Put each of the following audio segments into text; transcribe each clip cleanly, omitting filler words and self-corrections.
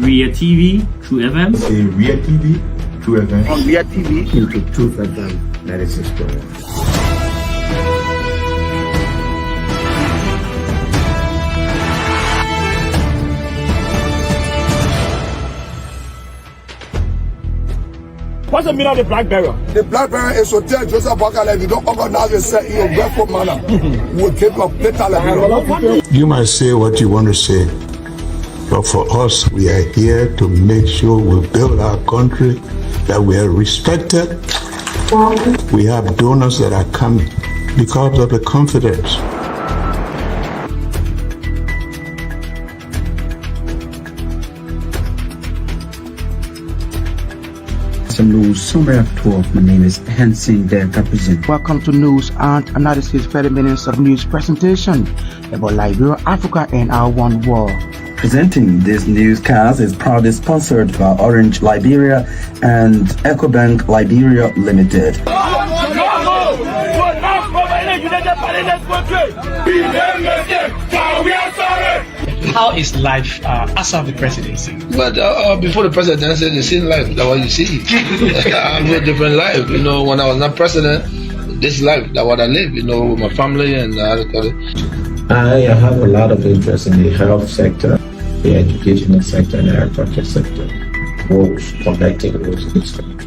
Ria TV, True FM. Say Ria TV, True FM. On Ria TV, into Truth FM 96.1. what's the meaning of the black barrier? The black barrier is to tell Joseph Walker if you don't organize yourself in a grateful manner, we'll take a better level. You might say what you want to say, but for us, we are here to make sure we build our country, that we are respected. We have donors that are coming because of the confidence. Some news summary of 12. My name is Hansen the Represent. Welcome to News and Analysis 30 minutes of news presentation about Liberia, Africa, and our one world. Presenting this newscast is proudly sponsored by Orange Liberia and EcoBank Liberia Limited. How is life after the presidency? But before the presidency, the same life, that's what you see. I live a different life. You know, when I was not president, this life, that's what I live, you know, with my family and I have a lot of interest in the health sector, the educational sector, and the agriculture sector. Roads, connecting roads in this country.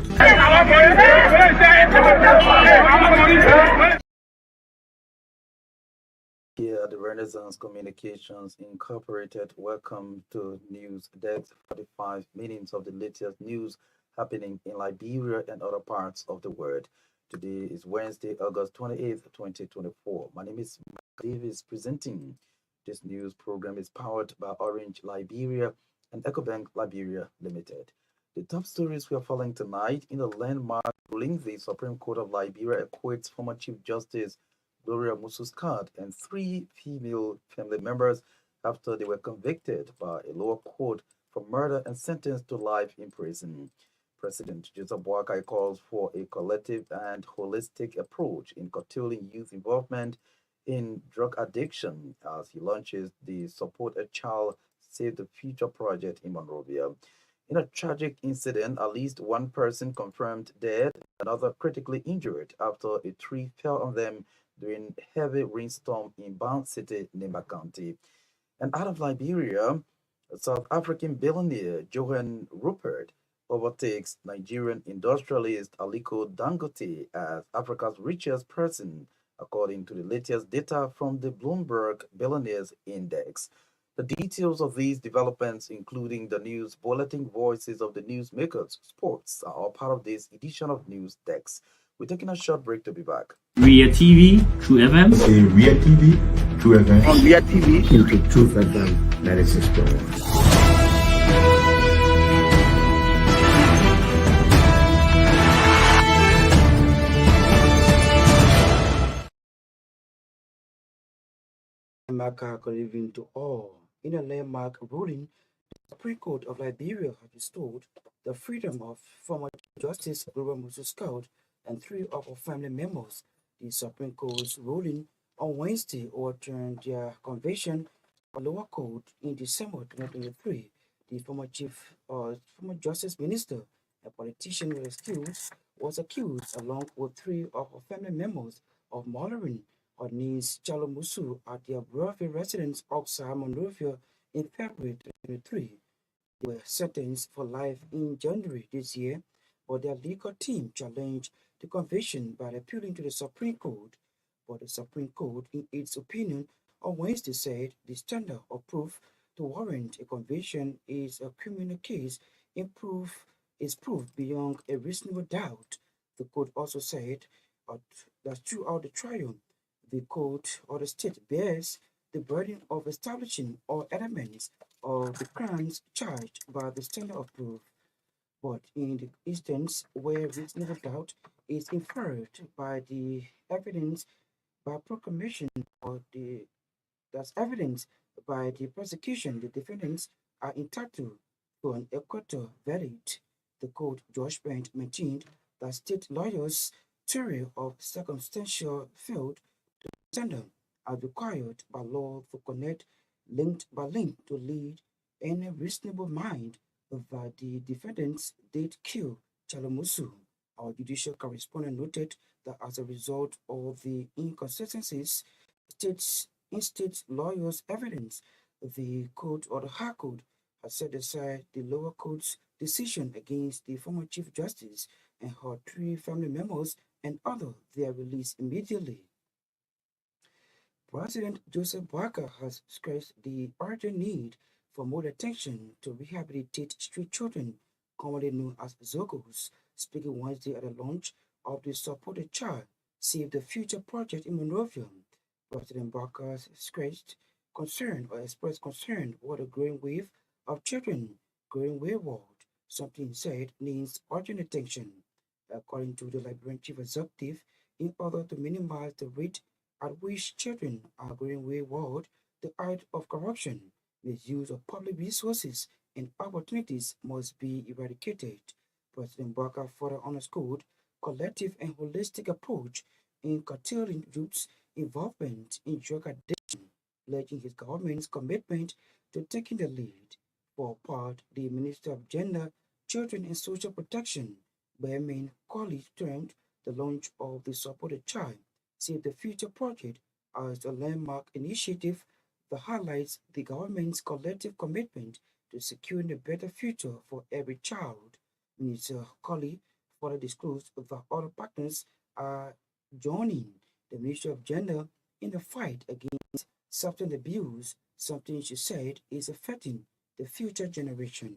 Here at the Renaissance Communications Incorporated, welcome to News Desk 45 minutes of the latest news happening in Liberia and other parts of the world. Today is Wednesday, August 28th, 2024. My name is Mark Davis presenting. This news program is powered by Orange Liberia and EcoBank Liberia Limited. The top stories we are following tonight: in the landmark ruling, the Supreme Court of Liberia acquits former Chief Justice Gloria Mususcat and 3 female family members after they were convicted by a lower court for murder and sentenced to life in prison. President Joseph Boakai calls for a collective and holistic approach in curtailing youth involvement in drug addiction as he launches the Support a Child, Save the Future project in Monrovia. In a tragic incident, at least one person confirmed dead, another critically injured after a tree fell on them during heavy rainstorm in Bound City, Nimba County. And out of Liberia, South African billionaire Johan Rupert overtakes Nigerian industrialist Aliko Dangote as Africa's richest person, according to the latest data from the Bloomberg Billionaires Index. The details of these developments, including the news bulletin, voices of the newsmakers, sports, are all part of this edition of News Desk. We're taking a short break to be back. Ria TV, True FM. Say Ria TV, True FM. On Ria TV, into Truth FM 96.1. Good evening to all. In a landmark ruling, the Supreme Court of Liberia has restored the freedom of former Justice Gloria Mususcat and 3 of her family members. The Supreme Court's ruling on Wednesday overturned their conviction by lower court in December 2023. The former Justice Minister, a politician was accused along with 3 of her family members of murdering her niece Chalo Musu at their Monrovia residence outside Monrovia in February 2023. They were sentenced for life in January this year, but their legal team challenged the conviction by appealing to the Supreme Court. But the Supreme Court, in its opinion, on Wednesday said the standard of proof to warrant a conviction is a criminal case is proof beyond a reasonable doubt. The court also said that throughout the trial, the court or the state bears the burden of establishing all elements of the crimes charged by the standard of proof. But in the instance where reasonable doubt is inferred by the evidence by proclamation or that's evidence by the prosecution, the defendants are entitled to an equitable verdict. The court judgment maintained that state lawyers' theory of circumstantial failed to standard as required by law to connect link by link to lead any reasonable mind that the defendants did kill Chalomusu. Our judicial correspondent noted that as a result of the inconsistencies in state lawyers' evidence, the court or the High Court has set aside the lower court's decision against the former Chief Justice and her 3 family members and ordered their release immediately. President Joseph Boakai has stressed the urgent need for more attention to rehabilitate street children, commonly known as Zogos, speaking Wednesday at the launch of the Supported Child Save the Future project in Monrovia. President Boakai expressed concern over the growing wave of children going wayward, something he said needs urgent attention. According to the Liberian Chief Executive, in order to minimize the rate at which children are going wayward, the height of corruption, misuse of public resources, and opportunities must be eradicated. President Boakai further underscored collective and holistic approach in curtailing youth's involvement in drug addiction, pledging his government's commitment to taking the lead. For part, the Minister of Gender, Children and Social Protection, Benjamin Colley, termed the launch of the Supported Child Save the Future project as a landmark initiative that highlights the government's collective commitment to securing a better future for every child. Minister Colley further disclosed that other partners are joining the Ministry of Gender in the fight against substance abuse, something she said is affecting the future generation.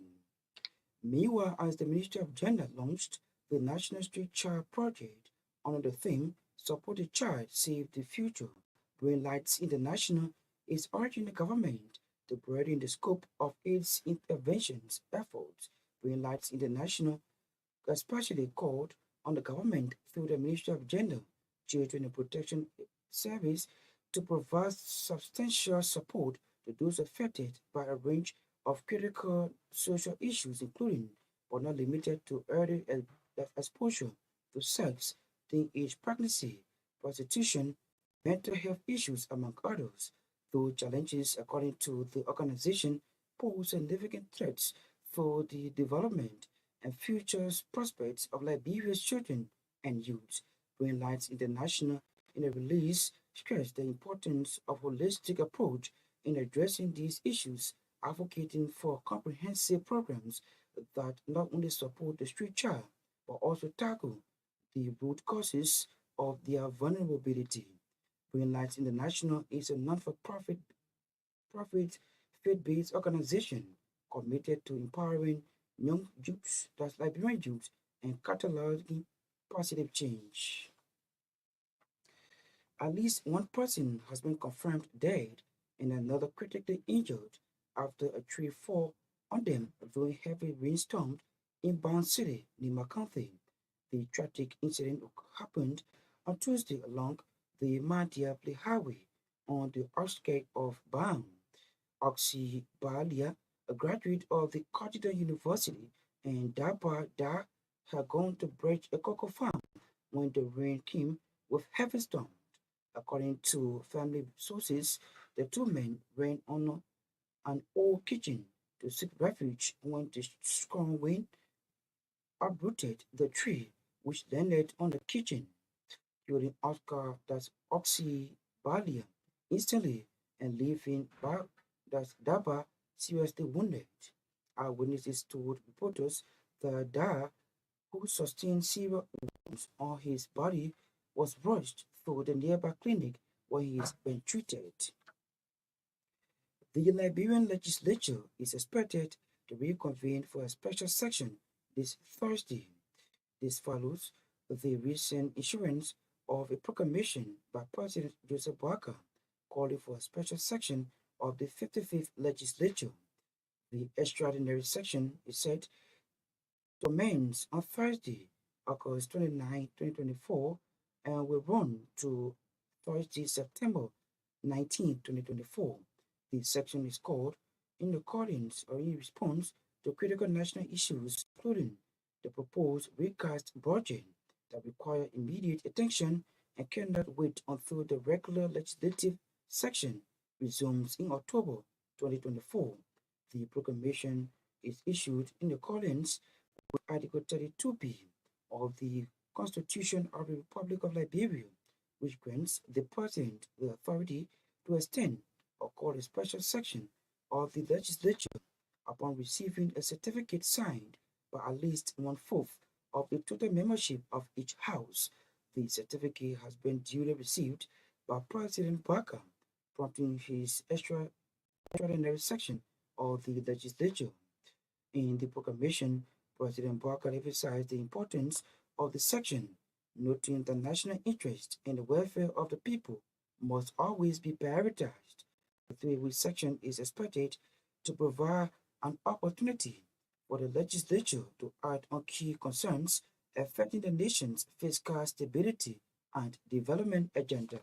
Meanwhile, as the Ministry of Gender launched the National Street Child Project under the theme Support the Child, Save the Future, Green Lights International is urging the government to broaden the scope of its interventions efforts. Green Lights International especially called on the government through the Ministry of Gender, Children and Protection Service to provide substantial support to those affected by a range of critical social issues, including but not limited to early exposure to sex, teenage pregnancy, prostitution, mental health issues, among others. Those challenges, according to the organization, pose significant threats for the development and future prospects of Liberia's children and youth. Green Lights International, in a release, stressed the importance of holistic approach in addressing these issues, advocating for comprehensive programs that not only support the street child, but also tackle the root causes of their vulnerability. Green Lights International is a non-for-profit faith-based organization committed to empowering young youths, that's Liberian youth, and cataloging positive change. At least one person has been confirmed dead and another critically injured after a tree fell on them during heavy rainstorm in Bound City, Nima County. The tragic incident happened on Tuesday along the Mandia Play Highway on the outskirts of Bound. Oxy Balia, a graduate of the Cardinal University, and Daba Da had gone to bridge a cocoa farm when the rain came with heavy storms. According to family sources, the 2 men ran on an old kitchen to seek refuge when the strong wind uprooted the tree, which landed on the kitchen, killing Oscar that's Oxy Balia instantly and leaving that's Daba seriously wounded. Eyewitnesses told reporters that Da, who sustained serious wounds on his body, was rushed to the nearby clinic where he is being treated. The Liberian legislature is expected to reconvene for a special session this Thursday. This follows the recent issuance of a proclamation by President Joseph Boakai calling for a special session of the 55th legislature. The extraordinary session is set to commence on Thursday, August 29, 2024, and will run to Thursday, September 19, 2024. The section is called in accordance or in response to critical national issues, including the proposed recast budget that require immediate attention and cannot wait until the regular legislative session resumes in October 2024. The proclamation is issued in accordance with Article 32B of the Constitution of the Republic of Liberia, which grants the President the authority to extend or call a special section of the legislature upon receiving a certificate signed by at least one-fourth of the total membership of each house. The certificate has been duly received by President Barker, prompting his extraordinary section of the legislature. In the proclamation, President Barker emphasized the importance of the section, noting that national interest and the welfare of the people must always be prioritized. The three-week section is expected to provide an opportunity for the legislature to act on key concerns affecting the nation's fiscal stability and development agenda.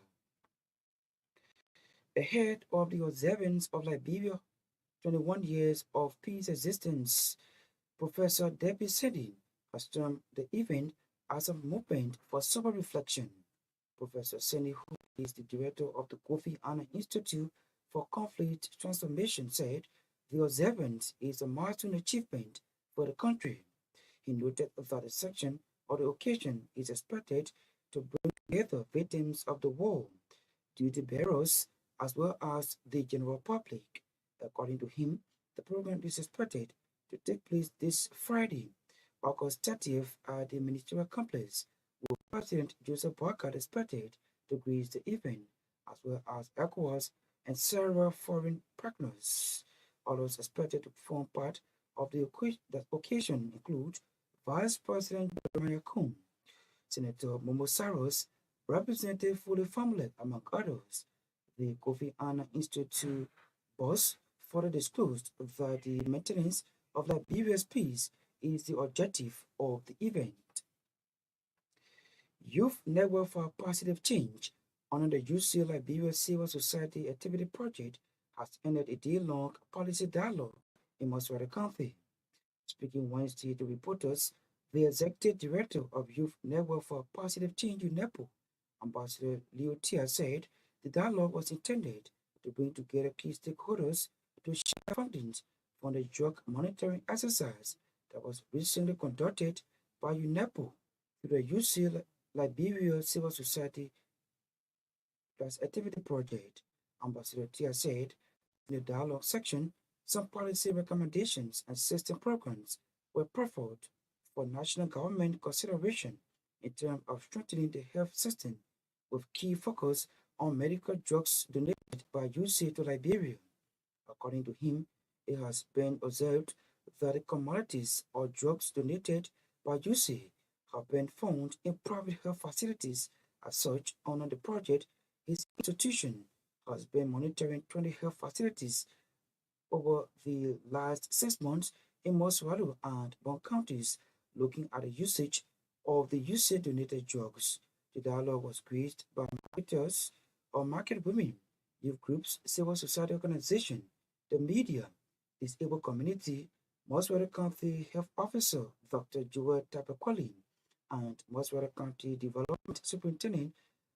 Ahead of the observance of Liberia's 21 years of peace existence, Professor Debbie Sedin has termed the event as a movement for sober reflection. Professor Sedin, who is the director of the Kofi Annan Institute for Conflict Transformation, said the observance is a milestone achievement for the country. He noted that the section or the occasion is expected to bring together victims of the war, duty bearers, as well as the general public. According to him, the program is expected to take place this Friday, August 30th at the Ministerial Complex, with President Joseph Boakai expected to grace the event, as well as ECOWAS and several foreign partners. Others expected to form part of the occasion include Vice President Jeremiah Coon, Senator Momo Saros, Representative Fully Family, among others. The Kofi Annan Institute boss further disclosed that the maintenance of Liberia's peace is the objective of the event. Youth Network for Positive Change, under the UC Liberia Civil Society Activity Project, has ended a day-long policy dialogue in Maswara County. Speaking Wednesday to reporters, the executive director of Youth Network for Positive Change, UNEPO, Ambassador Leo Tia, said the dialogue was intended to bring together key stakeholders to share findings from the drug monitoring exercise that was recently conducted by UNEPO through the UC Liberia Civil Society Activity Project. Ambassador Tia said in the dialogue section, some policy recommendations and system programs were proffered for national government consideration in terms of strengthening the health system, with key focus on medical drugs donated by UC to Liberia. According to him, it has been observed that the commodities or drugs donated by UC have been found in private health facilities. As such, under the project, his institution has been monitoring 20 health facilities over the last 6 months in Moswalu and Bon counties, looking at the usage of the UC donated drugs. The dialogue was created by marketers or market women, youth groups, civil society organizations, the media, disabled community, Moswara County Health Officer Dr. Joel Tapakwali, and Moswara County Development Superintendent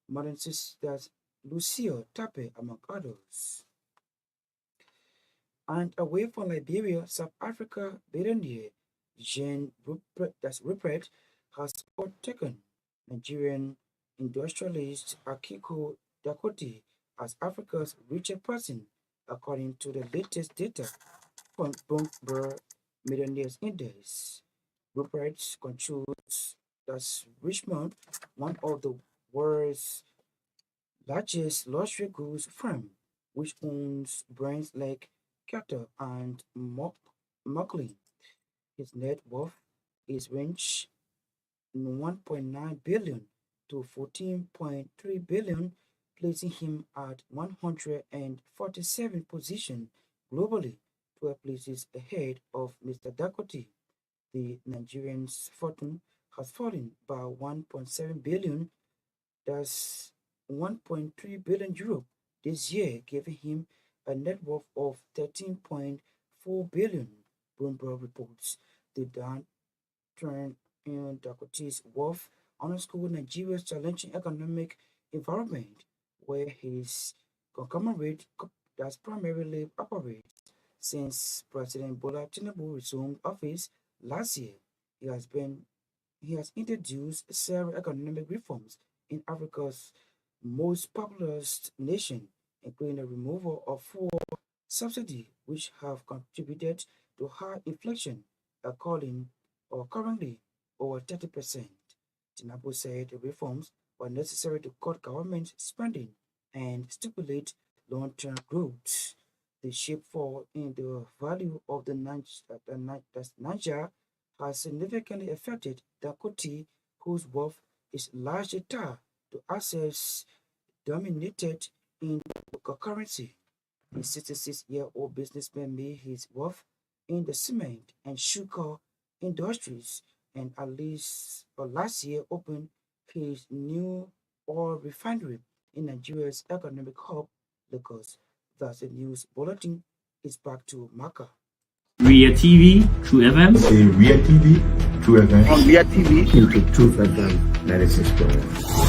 Madam Sisters Lucia Tape, among others. And away from Liberia, South Africa billionaire Jean Rupert has overtaken Nigerian industrialist Akiko Dangote as Africa's richest person, according to the latest data from Bloomberg Millionaires Index. Rupert controls Richmond, one of the world's largest luxury goods firm, which owns brands like Carter and Mockley. His net worth is ranged 1.9 billion to 14.3 billion, placing him at 147th position globally, 12 places ahead of Mr. Dangote. The Nigerian's fortune has fallen by 1.7 billion, that's 1.3 billion euro this year, giving him a net worth of 13.4 billion. Bloomberg reports the downturn in Dangote's wealth underscores Nigeria's challenging economic environment, where his conglomerate that primarily operates Since President Bola Tinubu resumed office last year, he has introduced several economic reforms in Africa's most populous nation, including the removal of fuel subsidy, which have contributed to high inflation, according or currently over 30%. Tinubu said the reforms were necessary to cut government spending and stimulate long-term growth. The sharp fall in the value of the Niger has significantly affected Dangote, whose wealth is largely tied to assets dominated in local currency. The 66-year-old businessman made his wealth in the cement and sugar industries and last year opened his new oil refinery in Nigeria's economic hub, Lagos. Thus, the news bulletin is back to Maka. Ria TV, True FM. Ria TV, True FM. On Ria TV. Into Truth FM 96.1.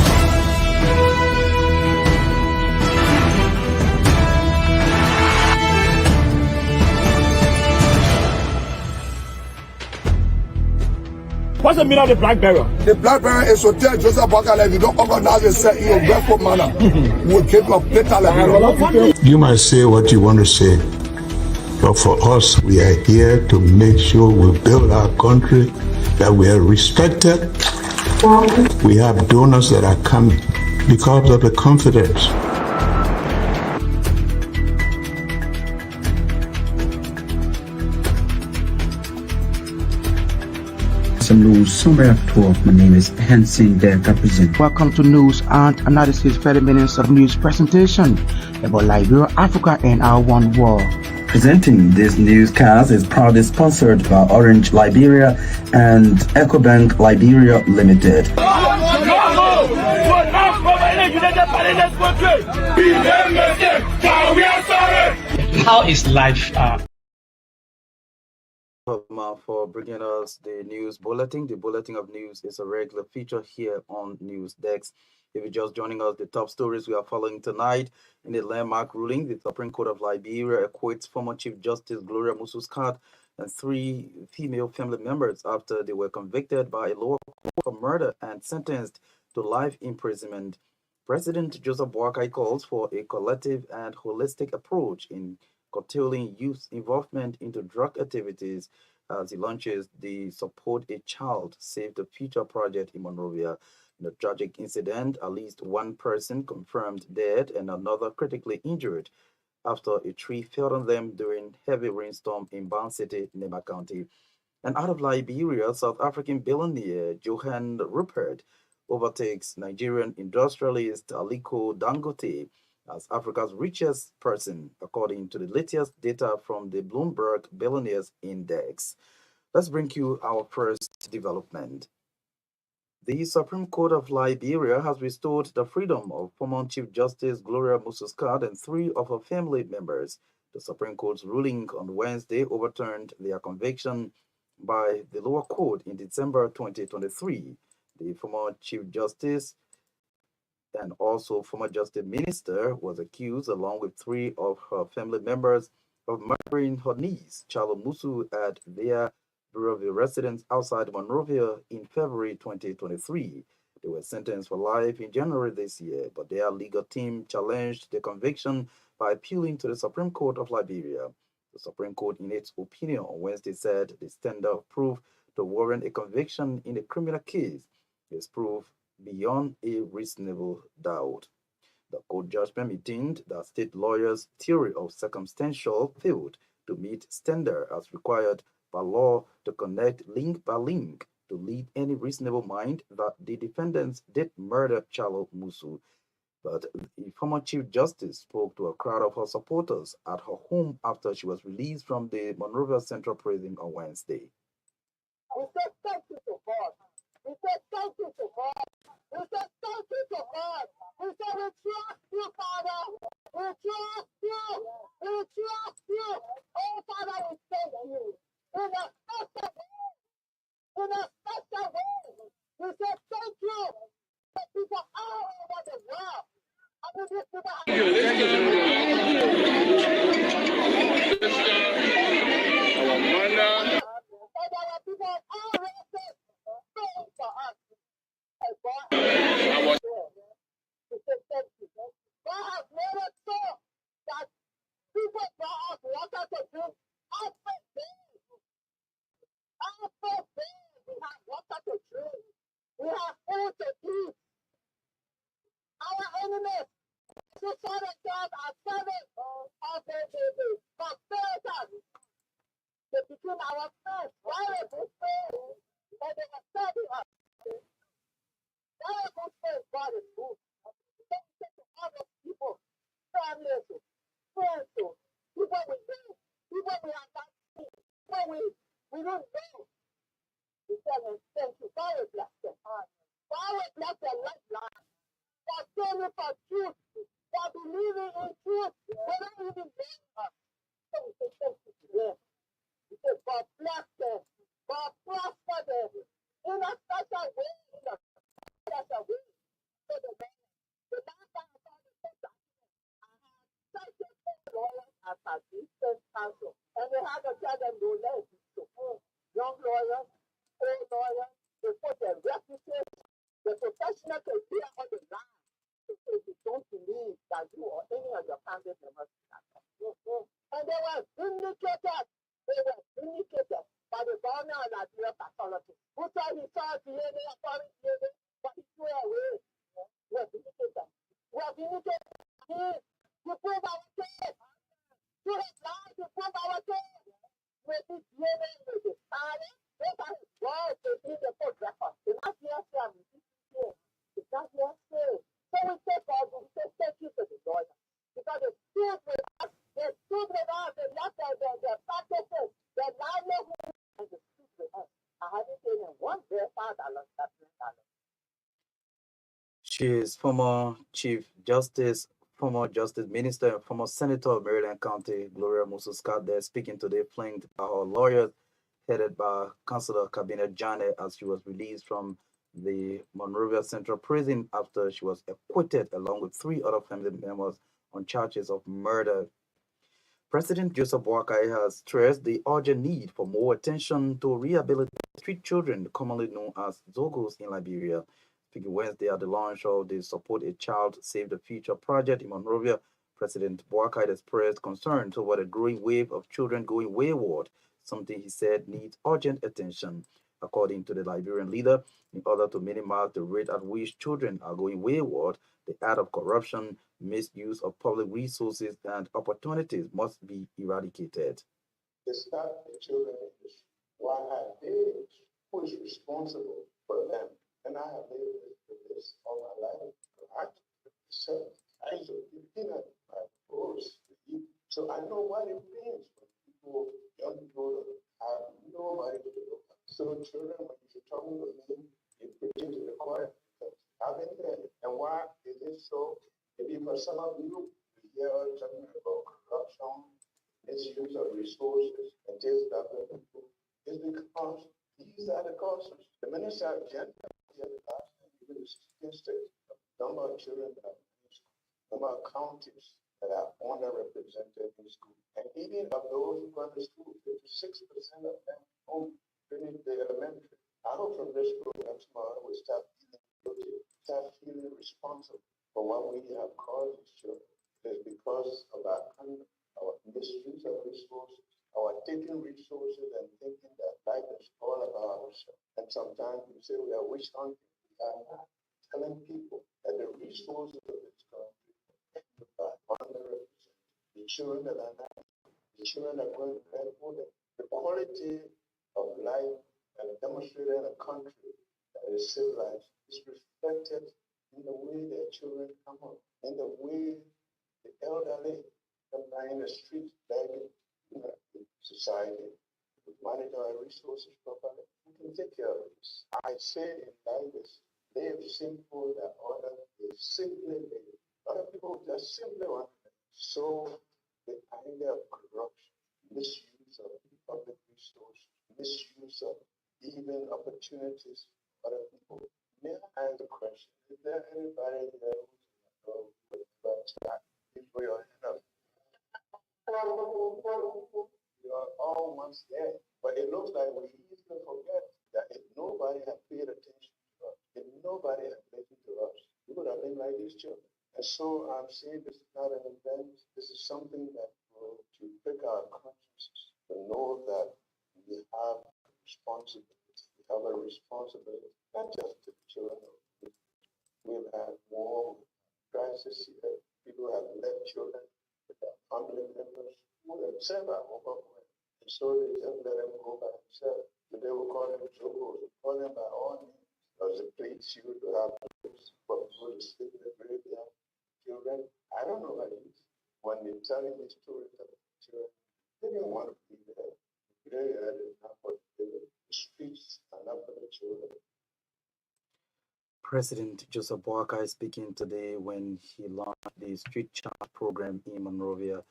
What's the meaning of the black barrel? The black barrel is to tell Joseph Bakala, if you don't organize yourself in a respectful manner, we'll take your plate like You might say what you want to say, but for us, we are here to make sure we build our country, that we are respected. We have donors that are coming because of the confidence. Some news summary of 12. My name is Hansen Delta Present. Welcome to News and Analysis, 30 minutes of news presentation about Liberia, Africa, and our one world. Presenting this newscast is proudly sponsored by Orange Liberia and EcoBank Liberia Limited. How is life? For bringing us the news bulletin. The bulletin of news is a regular feature here on News Desk. If you're just joining us, the top stories we are following tonight: in a landmark ruling, the Supreme Court of Liberia acquits former Chief Justice Gloria Musu and 3 female family members after they were convicted by a lower court for murder and sentenced to life imprisonment. President Joseph Boakai calls for a collective and holistic approach in curtailing youth involvement into drug activities as he launches the Support a Child, Save the Future project in Monrovia. In a tragic incident, at least one person confirmed dead and another critically injured after a tree fell on them during heavy rainstorm in Ban City, Nema County. And out of Liberia, South African billionaire Johan Rupert overtakes Nigerian industrialist Aliko Dangote as Africa's richest person, according to the latest data from the Bloomberg Billionaires Index. Let's bring you our first development. The Supreme Court of Liberia has restored the freedom of former Chief Justice Gloria Musu and 3 of her family members. The Supreme Court's ruling on Wednesday overturned their conviction by the lower court in December 2023. The former Chief Justice and also former Justice Minister was accused, along with 3 of her family members, of murdering her niece, Charlo Musu, at their Bureau residence outside Monrovia in February 2023. They were sentenced for life in January this year, but their legal team challenged the conviction by appealing to the Supreme Court of Liberia. The Supreme Court, in its opinion on Wednesday, said the standard of proof to warrant a conviction in a criminal case is proof beyond a reasonable doubt. The court judgment maintained that state lawyers' theory of circumstantial failed to meet standard as required by law to connect link by link to lead any reasonable mind that the defendants did murder Charlo Musu. But the former Chief Justice spoke to a crowd of her supporters at her home after she was released from the Monrovia Central Prison on Wednesday. We said thank you to God. We said thank you to God. We said thank you to God. We said we trust you, Father. We trust you. We trust you. Oh, Father, we thank you. In a special way. In a special way. We said thank you. Thank you for all over the world. I mean, this people so big. We have water to drink. We have food to eat. Our enemies, who saw themselves as servants of the conspirators, they became our friends. Why were they friends? And they were serving us. Why were they friends? God is good. So we say to other people, families, friends, people we know, people we have not seen, people we don't know. We tell them, thank you. God will bless them. God will bless their lifeline. For standing for truth, for believing in truth. They don't even know us. So we say thank you to them. We say God bless them. God prosper them. In a special way. In a special way. So the last time I saw the picture, I had such a lawyers as a defense counsel. And they had to tell them no less. Young lawyers, old lawyers, they put their reputation, the professional career on the line. If you don't believe that you or any of your family members are and they were vindicated. They were vindicated by the governor of Nigeria's authority. Who said he saw DNA authority, but he threw away. We are vindicated. We are vindicated. You prove our case. You have lied to prove our case. With this DNA, with this party, those are his words to be the full record. It's not hearsay. It's not hearsay. So we say, God, we say thank you to the Lord. Because they stood with us. They stood with us. They left their practices, their livelihood, and they stood with us. I haven't seen in one very far dollars. She is former Chief Justice, former Justice Minister, and former Senator of Maryland County, Gloria Musu Scott, there speaking today, flanked by her lawyers, headed by Councilor Cabinet Janet, as she was released from the Monrovia Central Prison after she was acquitted along with 3 other family members on charges of murder. President Joseph Boakai has stressed the urgent need for more attention to rehabilitate street children, commonly known as Zogos in Liberia. Speaking Wednesday at the launch of the Support a Child Save the Future project in Monrovia, President Boakai expressed concerns over the growing wave of children going wayward, something he said needs urgent attention. According to the Liberian leader, in order to minimize the rate at which children are going wayward, the act of corruption, misuse of public resources, and opportunities must be eradicated. It's not the children, it's why not they? Who is responsible for them? And I have lived with this all my life. I used to be peanut my course. So I know what it means when people, young people, have nobody to look at. So children, when you're talking to me, you preach to the choir. I've been there. And why is it so? Maybe for some of you, we hear talking about corruption, misuse of resources, and this, that, people. It's because these are the causes. The minister of gender, even the statistics, number of children that are in school, number of counties that are underrepresented in school. And even of those who go to school, 56% of them don't finish the elementary. I hope from this program tomorrow we start feeling guilty, start feeling responsible for what we have caused these children. It is because of our conduct, our misuse of resources, our taking resources and thinking that life is all about ourselves. And sometimes we say we are witch hunting. We are not telling people that the resources of this country are underrepresented. The children that are not, the children that are going to bed for them. The quality of life and demonstrated in a country that is civilized is reflected in the way their children come up, in the way the elderly come down in the street begging society. We manage our resources properly. We can take care of this. I say in life is live simple that other is simply live. Other people just simply want to so the idea of corruption, misuse of public resources, misuse of even opportunities for other people. May I ask a question? Is there anybody there who would for your hand up? We are all once there, but it looks like we easily forget that if nobody had paid attention to us, if nobody had listened to us, we would have been like these children. And so I'm saying this is not an event. This is something that will to pick our consciences, to know that we have responsibility. We have a responsibility, not just to the children. We've had war, crisis here. People have left children with their family members who themselves are overwhelmed. And so they just let them go by themselves. Today we call them jogos. We call them by all names. Does it please you to have kids for people to sleep in the graveyard? Children, I don't know what it is. When they're telling me stories about children, they don't want to be there. The graveyard is not for the children. The streets are not for the children. President Joseph Boakai is speaking today when he launched the Street Child program in Monrovia.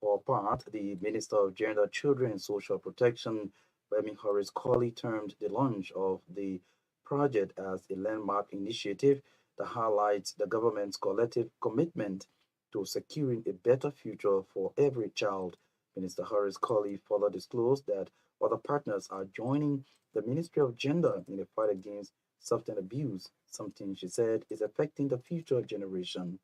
For part, the Minister of Gender, Children and Social Protection, Remy Horace Colley, termed the launch of the project as a landmark initiative that highlights the government's collective commitment to securing a better future for every child. Minister Horace Colley further disclosed that other partners are joining the Ministry of Gender in the fight against substance abuse, something she said is affecting the future generation.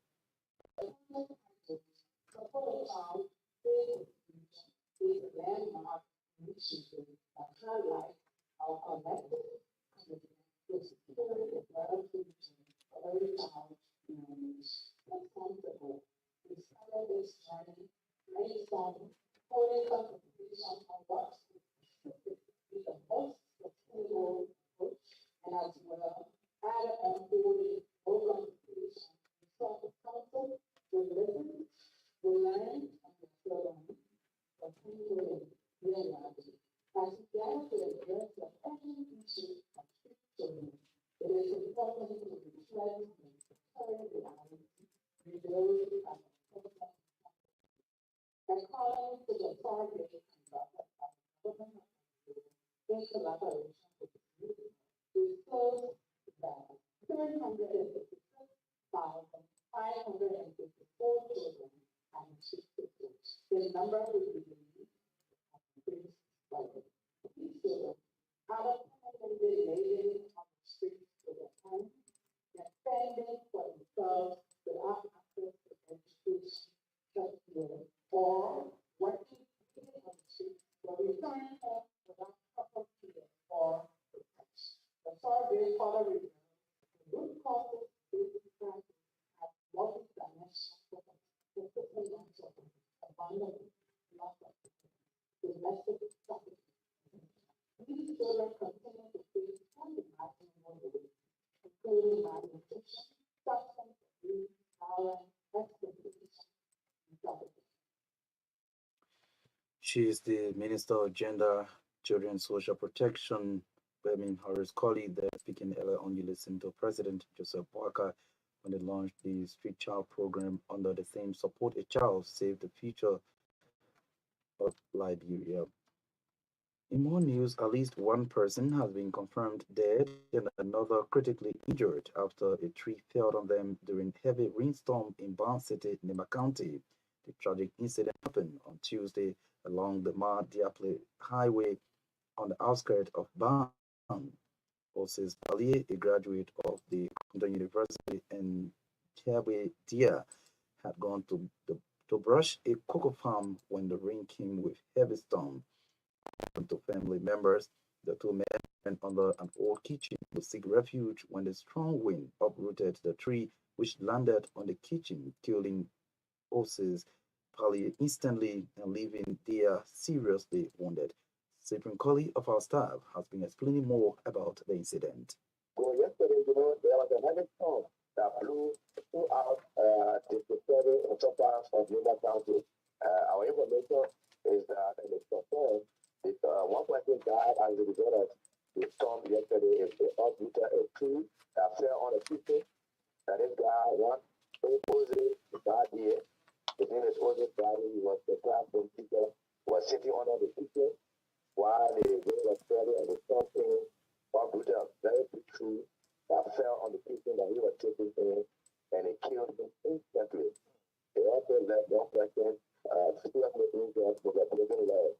She is the Minister of Gender, Children and Social Protection, Remy Horace Colley, there speaking earlier on. You listened to President Joseph Boakai when they launched the Street Child program under the theme Support a Child, Save the Future of Liberia. In more news, at least one person has been confirmed dead and another critically injured after a tree fell on them during heavy rainstorm in Barn City, Nema County. The tragic incident happened on Tuesday along the Ma-Diaple Highway on the outskirts of Barn. Moses Palier, a graduate of the London University in Tiabe Dia, had gone to brush a cocoa farm when the rain came with heavy storm. To family members, the two men went under an old kitchen to seek refuge when the strong wind uprooted the tree, which landed on the kitchen, killing Moses Palier instantly and leaving Dia seriously wounded. Cyprian Colley of our staff has been explaining more about the incident. So yesterday, there was a heavy storm that blew throughout the territory and top parts of Yuba County. Our information is that in the storm, one person died as a result of the storm yesterday. It uprooted a tree that fell on a kitchen. And this guy, one, Ozzy Badi, his name is Ozzy Badi, he was the classroom teacher, was sitting under the kitchen while the rain was falling and the storm came, uprooted a very big tree that fell on the kitchen that he was taking in, and it killed him instantly. They also left one person seriously injured with a broken leg.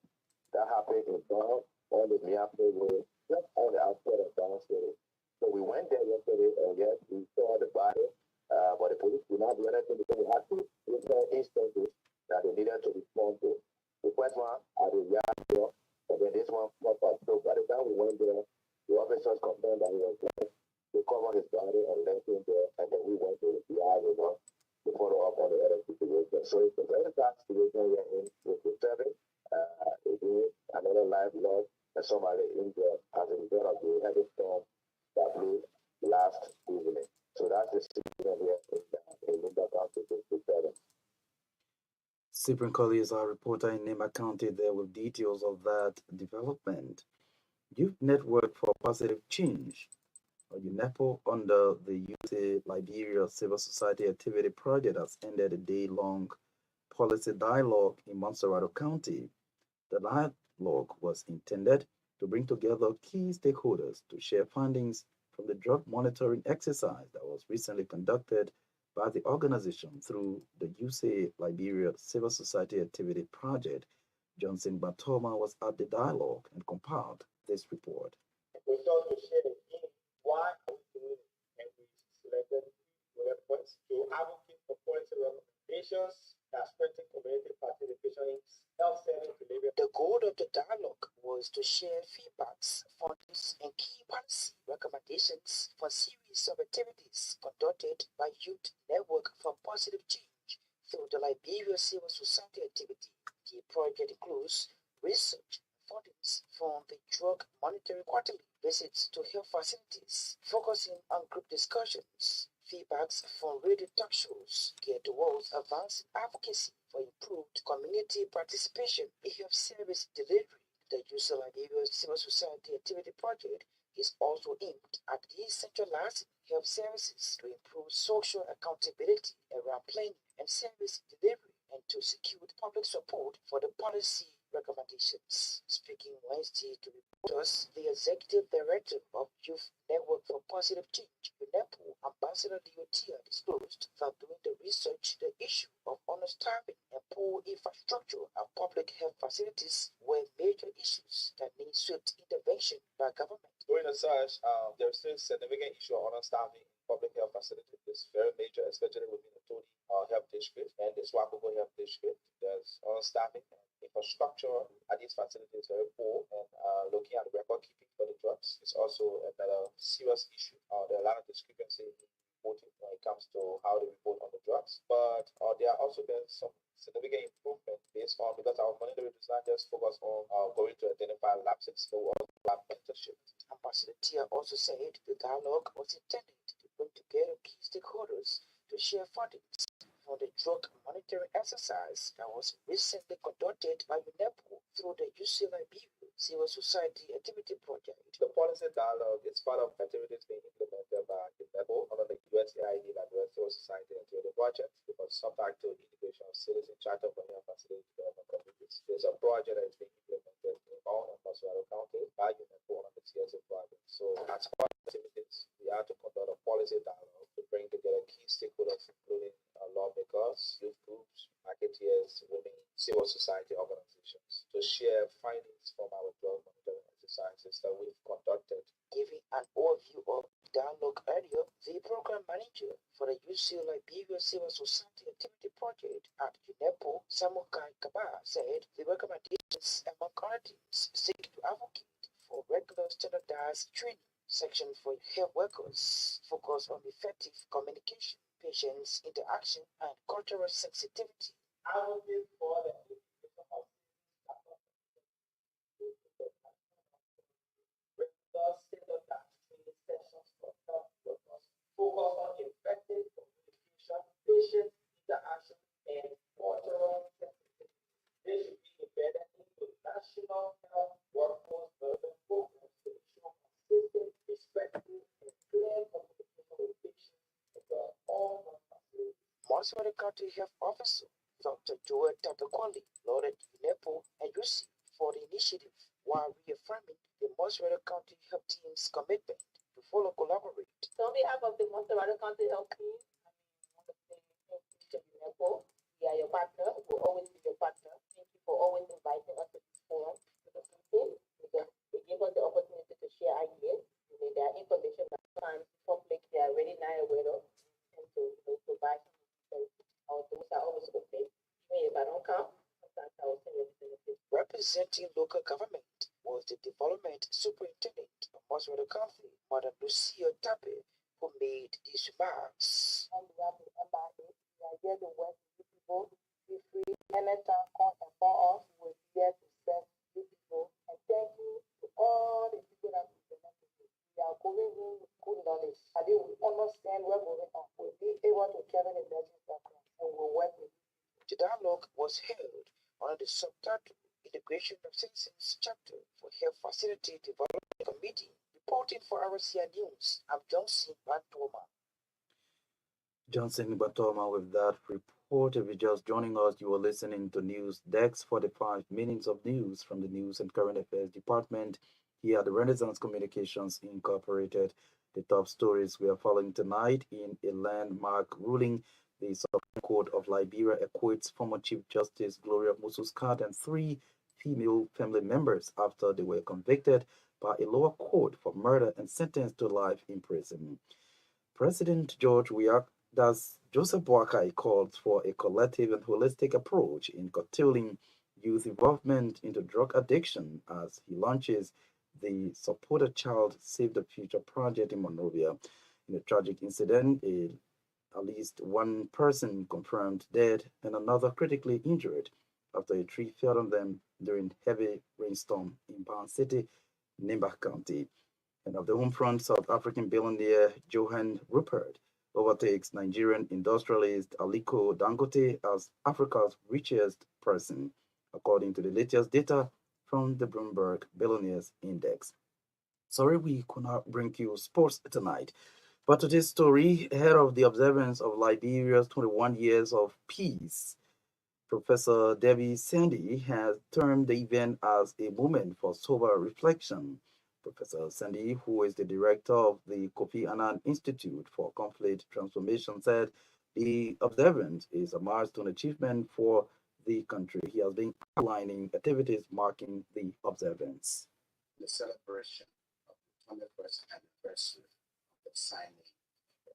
That happened in Brown on the Miapo Road, just on the outskirts of Brown City. So we went there yesterday, and yes, we saw the body, but the police did not do anything because we had two different instances that they needed to respond to. The first one at the yard door, and then this one popped up. So by the time we he went there, the officers confirmed that he was dead. They covered his body and left him there, and then we went to the yard, to follow up on the other situation. So it's a very sad situation we're in with the service. Again, another life lost and somebody injured as a result of the heavy storm that blew last evening. So that's the situation here in Linda County, 57. Cyprian Colley is our reporter in Nema County there with details of that development. Youth Network for Positive Change, or UNEPO, under the Youth Liberia Civil Society Activity Project, has ended a day-long policy dialogue in Montserrat County. The dialogue was intended to bring together key stakeholders to share findings from the drug monitoring exercise that was recently conducted by the organization through the UC Liberia Civil Society Activity Project. Johnson Batoma was at the dialogue and compiled this report. We thought to share the theme, why are we doing it? And we selected bullet points to advocate for policy recommendations that strengthen community participation in health settings to live. The goal of the dialogue was to share feedbacks, findings, and key policy recommendations for a series of activities conducted by Youth Network for Positive Change through the Liberia Civil Society activity. The project includes research findings from the drug monitoring quarterly visits to health facilities, focusing on group discussions, feedbacks from radio talk shows geared towards advancing advocacy for improved community participation in health service delivery. The UC Liberia Civil Society Activity Project is also aimed at decentralizing health services to improve social accountability around planning and service delivery and to secure public support for the policy recommendations. Speaking Wednesday to reporters, the Executive Director of Youth Network for Positive Change, UNEPO, Ambassador Diotia, disclosed that during the research, the issue of understaffing and poor infrastructure at public health facilities were major issues that need swift intervention by government. During the search, there is still a significant issue of understaffing in public health facilities. It's very major, especially within the Tony Health District and the Swakogo Health District. There's understaffing and infrastructure at these facilities is very poor, and looking at record keeping for the drugs is also another serious issue. There are a lot of discrepancy in reporting when it comes to how they report on the drugs, but there are also been some significant improvement based on, because our monitoring does not just focus on going to identify lapses, but we also have mentorship. Ambassador Tia also said the dialogue was intended to bring together key stakeholders to share findings for the drug monitoring exercise that was recently conducted by UNEPO through the UC Liberia Civil Society Activity Project. The policy dialogue is part of activities being implemented by UNEPO under the USAID Liberia Civil Society Activity Project, because subject to integration of citizen charter for health facility development communities. There's a project that is being implemented in all of Montserrat County by UNEPO under the CSA project. So as part of activities, we have to conduct a policy dialogue to bring together key stakeholders, including lawmakers, youth groups, marketeers, women, civil society organizations, to share findings from our drug monitoring exercises that we've conducted. Giving an overview of the dialogue earlier, the program manager for the UC Liberia Civil Society Activity Project at UNEPO, Samukai Kaba, said the recommendations among other things seek to advocate for regular standardized training section for health workers, focus on effective communication, patients' interaction, and cultural sensitivity. Advocate for the regular standardized training sessions for health workers, focus on effective communication, patient interaction, and cultural sensitivity. They should be embedded into national health workforce development programs to ensure consistent, respectful, and clear communication with patients across all health facilities. Montserrat County Health Officer Dr. Joel Tabakwali lauded UNEPO and UC for the initiative while reaffirming the Montserrat County Health Team's commitment to fully collaborate. So on behalf of the Montserrat County Health Team, I want to say thank you to UNEPO. We are your partner. We'll always be your partner. Thank you for always inviting us to this forum, to the meeting, because it gives us the opportunity to share ideas. There are information that sometimes public they are already not aware of, and to provide some. Our doors are always open. Even if I don't come, sometimes I will send everything. Representing local government was the development superintendent sponsor of the country, Mother Lucia Tape, who made these remarks. On behalf of the MIA, we are here to work with people, be free, anytime come and call us, we're here to serve you people. And thank you to all the people that we connected with. We are going in with good knowledge. And they will understand where we're going on. We'll be able to carry the message across and we'll work with you. The dialogue was held under the subtitle Integration of Citizens Chapter for Health Facility Development Committee. Reporting for RCA News, I'm Johnson Batoma. Johnson Batoma with that report. If you're just joining us, you are listening to News Dex 45 minutes of news from the News and Current Affairs Department here at the Renaissance Communications Incorporated. The top stories we are following tonight: in a landmark ruling, the Supreme Court of Liberia acquits former Chief Justice Gloria Mususcat and 3 female family members after they were convicted by a lower court for murder and sentenced to life in prison. President George Weah's Joseph Boakai called for a collective and holistic approach in curtailing youth involvement into drug addiction as he launches the Support a Child Save the Future project in Monrovia. In a tragic incident, at least one person confirmed dead and another critically injured after a tree fell on them during heavy rainstorm in Ban City, Nimba County. And of the home front, South African billionaire Johan Rupert overtakes Nigerian industrialist Aliko Dangote as Africa's richest person, according to the latest data from the Bloomberg Billionaires Index. Sorry we could not bring you sports tonight, but today's story, ahead of the observance of Liberia's 21 years of peace, Professor Debbie Sandy has termed the event as a moment for sober reflection. Professor Sandy, who is the director of the Kofi Annan Institute for Conflict Transformation, said the observance is a milestone achievement for the country. He has been outlining activities marking the observance. The celebration of the 21st anniversary of the signing of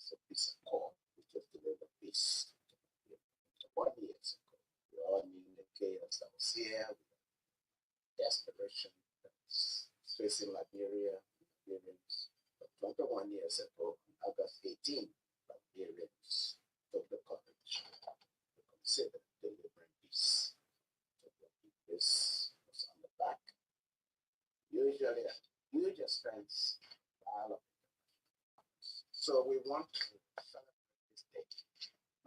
the Peace Accord, which was delivered peace 1 year ago. We all knew the chaos that was here, desperation that was facing Liberia, Liberians. But 21 years ago, on August 18, Liberians took the courage to consider delivering peace. So this was on the back. Usually, a huge expense, all of it. So we want to celebrate this day,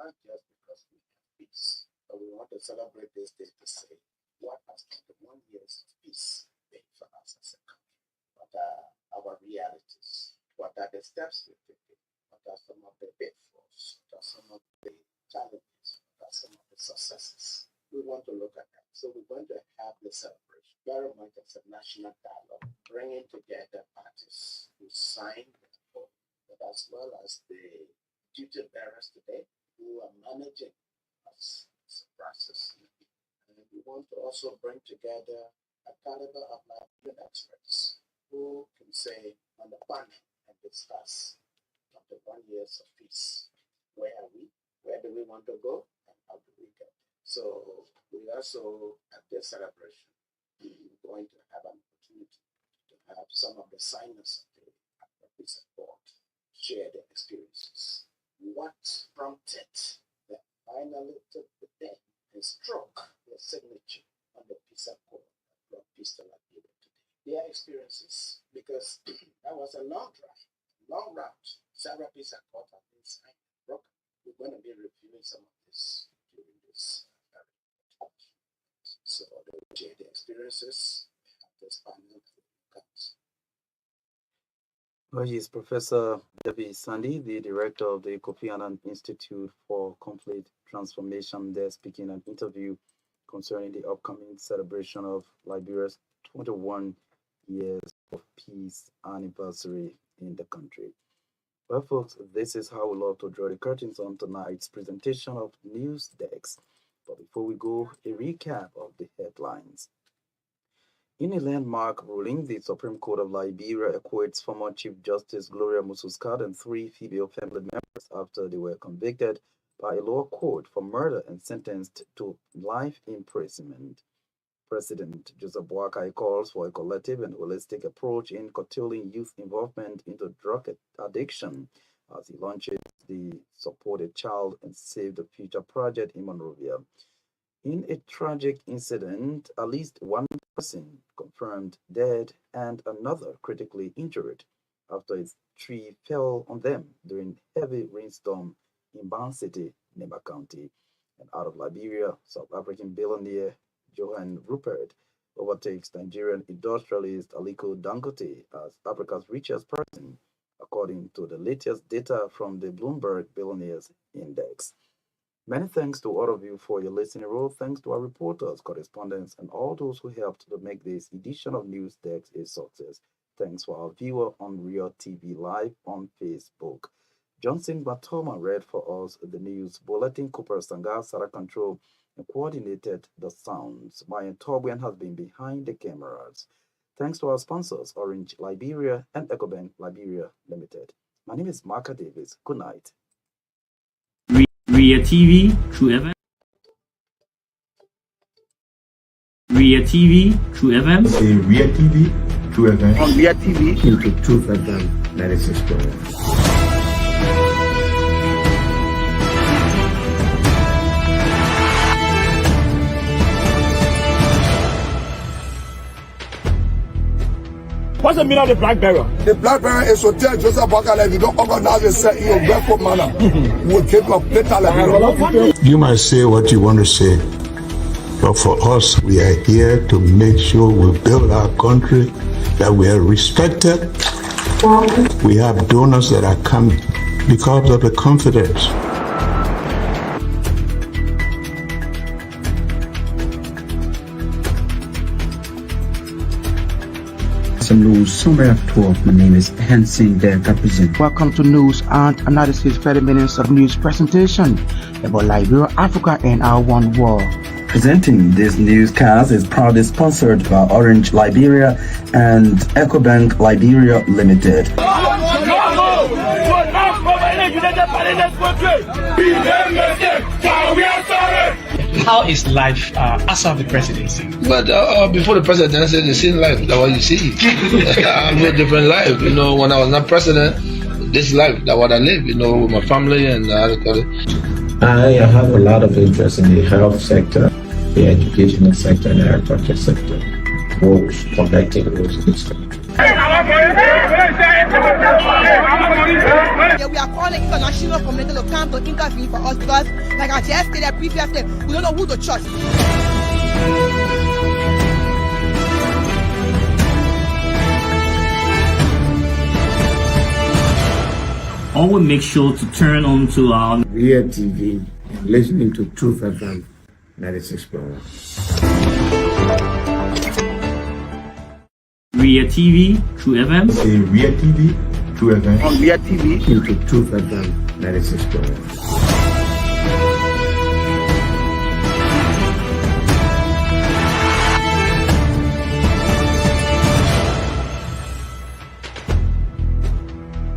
not just because we have peace, but we want to celebrate this day to say what has 21 years of peace been for us as a country. What are our realities? What are the steps we're taking? What are some of the pitfalls? What are some of the challenges? What are some of the successes? We want to look at that. So we're going to have the celebration very much as a national dialogue, bringing together parties who signed the accord, but as well as the duty bearers today who are managing us as a process. And we want to also bring together a caliber of Liberian experts who can say on the panel and discuss 21 years of peace. Where are we? Where do we want to go? And how do we get there? So we also, at this celebration, we're going to have an opportunity to have some of the signers of the peace accord share their experiences. What prompted them finally took the pen and struck their signature on the peace accord that brought peace to Liberia today? Their experiences, because that was a long drive, long route. Several peace accords have been signed and broken. We're going to be reviewing some of this during this very so they will share their experiences at this panel. Well, he is Professor Debbie Sandy, the director of the Kofi Annan Institute for Conflict Transformation. They're speaking an interview concerning the upcoming celebration of Liberia's 21 years of peace anniversary in the country. Well, folks, this is how we love to draw the curtains on tonight's presentation of News Dex. But before we go, a recap of the headlines. In a landmark ruling, the Supreme Court of Liberia acquits former Chief Justice Gloria Mususcat and 3 female family members after they were convicted by a lower court for murder and sentenced to life imprisonment. President Joseph Boakai calls for a collective and holistic approach in curtailing youth involvement into drug addiction as he launches the Support a Child and Save the Future project in Monrovia. In a tragic incident, at least one person confirmed dead and another critically injured after a tree fell on them during heavy rainstorm in Ban City, Nemba County. And out of Liberia, South African billionaire Johan Rupert overtakes Nigerian industrialist Aliko Dangote as Africa's richest person, according to the latest data from the Bloomberg Billionaires Index. Many thanks to all of you for your listening role. Thanks to our reporters, correspondents, and all those who helped to make this edition of News Desk a success. Thanks for our viewer on Real TV Live on Facebook. Johnson Batoma read for us the news bulletin. Cooper Sangar, Sarah Control, and coordinated the sounds. Mayan Tobwian has been behind the cameras. Thanks to our sponsors, Orange Liberia and EcoBank Liberia Limited. My name is Marka Davis. Good night. Ria TV, True FM. Ria TV, True FM. Say Ria TV, True FM. On Ria TV, into Truth FM 96.1. what's the meaning of the black barrel? The black barrel is to tell Joseph Boakai, if you don't organize yourself in your barefoot manner, we'll take you a later like You might say what you want to say, but for us, we are here to make sure we build our country, that we are respected. We have donors that are coming because of the confidence. News Summary of 12. My name is Hansen Der Captain. Welcome to News and Analysis 30 minutes of news presentation about Liberia, Africa, and our one world. Presenting this newscast is proudly sponsored by Orange Liberia and EcoBank Liberia Limited. How is life after the presidency? But before the presidency, the same life, that's what you see. I live a different life. You know, when I was not president, this life, that's what I live, you know, with my family and I have a lot of interest in the health sector, the educational sector, and the agriculture sector. Roads, connecting roads in this country. We are calling international community to come to intervene for us because, like I just stated previously, we don't know who to trust. Always make sure to turn on to our Ria TV and listening to Truth FM 96.1. Ria TV, True FM. Say Ria TV, True FM. On Ria TV, into Truth FM 96.1.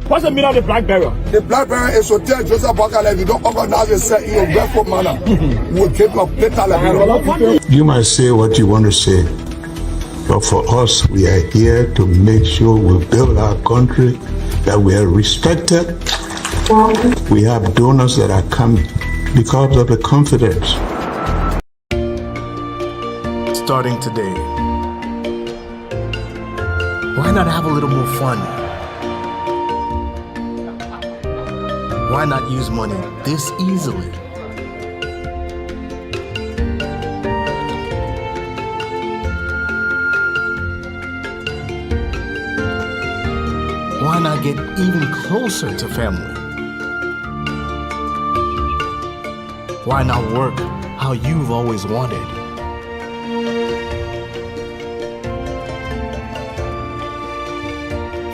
what's the meaning of the black barrel? The black barrel is to tell Joseph Boakai, if you don't organize yourself in your barefoot manner, we'll take you a later like You might say what you want to say, but for us, we are here to make sure we build our country, that we are respected. We have donors that are coming because of the confidence. Starting today, why not have a little more fun? Why not use money this easily? Why not get even closer to family? Why not work how you've always wanted?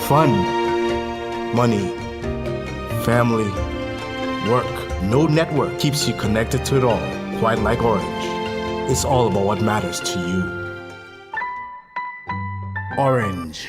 Fun, money, family, work. No network keeps you connected to it all, quite like Orange. It's all about what matters to you. Orange.